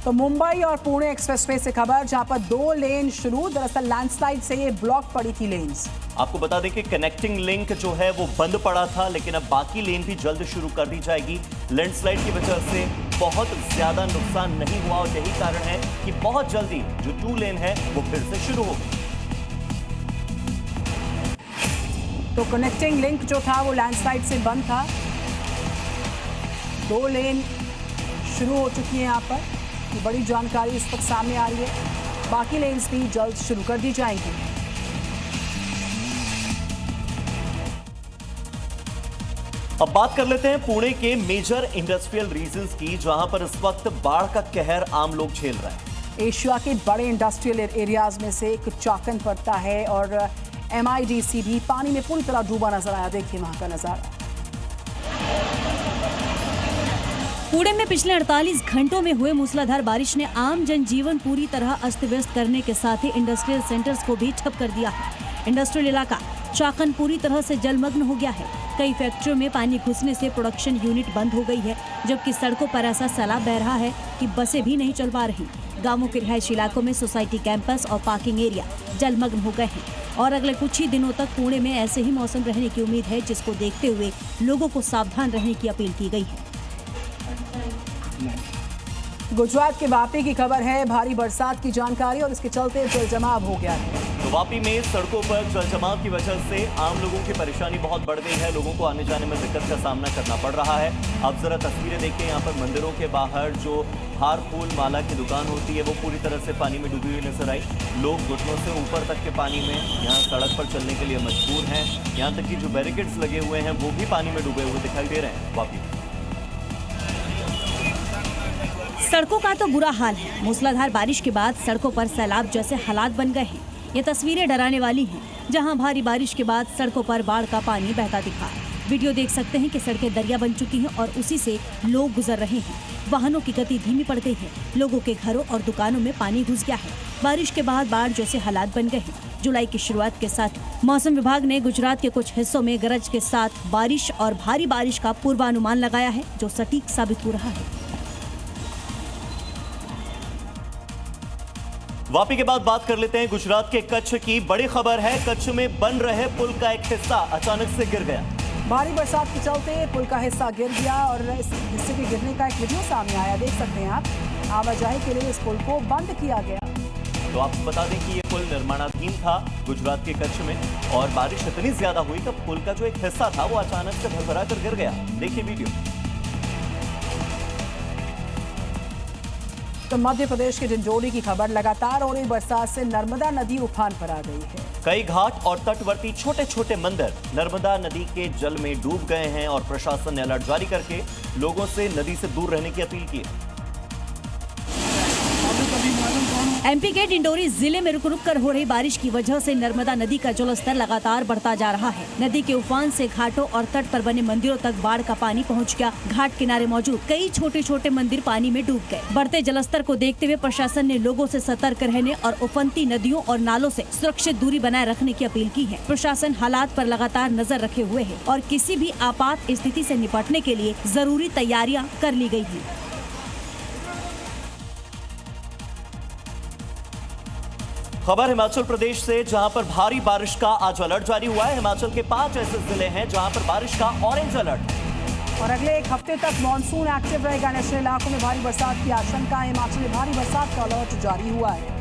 तो मुंबई और पुणे एक्सप्रेसवे से खबर, जहां पर 2 लेन शुरू। दरअसल लैंडस्लाइड से ये ब्लॉक पड़ी थी लेन्स। आपको बता दें कि कनेक्टिंग लिंक जो है वो बंद पड़ा था, लेकिन अब बाकी लेन भी जल्द शुरू कर दी जाएगी। लैंडस्लाइड की वजह से बहुत ज्यादा नुकसान नहीं हुआ और यही कारण है कि बहुत जल्दी जो 2 लेन है वो फिर से शुरू होगी। तो कनेक्टिंग लिंक जो था वो लैंडस्लाइड से बंद था। 2 लेन शुरू हो चुकी है यहाँ पर। ये बड़ी जानकारी इस वक्त सामने आ रही है। बाकी लेन्स भी जल्द शुरू कर दी जाएंगी। अब बात कर लेते हैं पुणे के मेजर इंडस्ट्रियल रीजन्स की, जहां पर इस वक्त बाढ़ का कहर आम लोग झेल रहे हैं। एशिया के बड़े इंडस्ट्रियल एरियाज में से एक चाकन पड़ता है और MIDC भी पानी में पूरी तरह डूबा नजर आया। देखिए वहां का नजारा। पुणे में पिछले 48 घंटों में हुए मूसलाधार बारिश ने आम जनजीवन पूरी तरह अस्त व्यस्त करने के साथ ही इंडस्ट्रियल सेंटर्स को भी ठप कर दिया है। इंडस्ट्रियल इलाका चाकन पूरी तरह से जलमग्न हो गया है। कई फैक्ट्रियों में पानी घुसने से प्रोडक्शन यूनिट बंद हो गई है, जबकि सड़कों पर ऐसा सैलाब बह रहा है कि बसें भी नहीं चल पा रही। गांवों के रिहायशी इलाकों में सोसाइटी कैंपस और पार्किंग एरिया जलमग्न हो गए हैं और अगले कुछ ही दिनों तक पुणे में ऐसे ही मौसम रहने की उम्मीद है, जिसको देखते हुए लोगों को सावधान रहने की अपील की गई है। गुजरात के वापी की खबर है। भारी बरसात की जानकारी और इसके चलते जलजमाव हो गया है। तो वापी में सड़कों पर जलजमाव की वजह से आम लोगों की परेशानी बहुत बढ़ गई है। लोगों को आने जाने में दिक्कत का सामना करना पड़ रहा है। अब जरा तस्वीरें देखिए। यहाँ पर मंदिरों के बाहर जो हार फूल माला की दुकान होती है वो पूरी तरह से पानी में डूबी हुई नजर आई। लोग घुटनों से ऊपर तक के पानी में यहाँ सड़क पर चलने के लिए मजबूर हैं। यहाँ तक कि जो बैरिकेड्स लगे हुए हैं वो भी पानी में डूबे हुए दिखाई दे रहे हैं। वापी सड़कों का तो बुरा हाल है। मूसलाधार बारिश के बाद सड़कों पर सैलाब जैसे हालात बन गए हैं। ये तस्वीरें डराने वाली हैं, जहां भारी बारिश के बाद सड़कों पर बाढ़ का पानी बहता दिखा। वीडियो देख सकते हैं कि सड़कें दरिया बन चुकी हैं और उसी से लोग गुजर रहे हैं। वाहनों की गति धीमी पड़ गई है। लोगों के घरों और दुकानों में पानी घुस गया है। बारिश के बाद बाढ़ जैसे हालात बन गए हैं। जुलाई की शुरुआत के साथ मौसम विभाग ने गुजरात के कुछ हिस्सों में गरज के साथ बारिश और भारी बारिश का पूर्वानुमान लगाया है, जो सटीक साबित हो रहा है। वापी के बाद बात कर लेते हैं गुजरात के कच्छ की। बड़ी खबर है, कच्छ में बन रहे पुल का एक हिस्सा अचानक से गिर गया। भारी बरसात के चलते पुल का हिस्सा गिर गया और इस हिस्से के गिरने का एक वीडियो सामने आया। देख सकते हैं आप। आवाजाही के लिए इस पुल को बंद किया गया। तो आपको बता दें कि ये पुल निर्माणाधीन था गुजरात के कच्छ में और बारिश इतनी ज्यादा हुई कि पुल का जो एक हिस्सा था वो अचानक से भरभरा कर गिर गया। देखिए वीडियो। तो मध्य प्रदेश के डिंडोरी की खबर, लगातार हो रही बरसात से नर्मदा नदी उफान पर आ गई है। कई घाट और तटवर्ती छोटे छोटे मंदिर नर्मदा नदी के जल में डूब गए हैं और प्रशासन ने अलर्ट जारी करके लोगों से नदी से दूर रहने की अपील की है। MP के डिंडोरी जिले में रुक रुक कर हो रही बारिश की वजह से नर्मदा नदी का जलस्तर लगातार बढ़ता जा रहा है। नदी के उफान से घाटों और तट पर बने मंदिरों तक बाढ़ का पानी पहुंच गया। घाट किनारे मौजूद कई छोटे छोटे मंदिर पानी में डूब गए। बढ़ते जलस्तर को देखते हुए प्रशासन ने लोगों से सतर्क रहने और उफनती नदियों और नालों से सुरक्षित दूरी बनाए रखने की अपील की है। प्रशासन हालात पर लगातार नजर रखे हुए है और किसी भी आपात स्थिति से निपटने के लिए जरूरी तैयारियां कर ली गयी है। खबर हिमाचल प्रदेश से, जहां पर भारी बारिश का आज अलर्ट जारी हुआ है। हिमाचल के 5 ऐसे जिले हैं जहां पर बारिश का ऑरेंज अलर्ट है। और अगले 1 हफ्ते तक मानसून एक्टिव रहेगा। नेशनल इलाकों में भारी बरसात की आशंका है। हिमाचल में भारी बरसात का अलर्ट जारी हुआ है।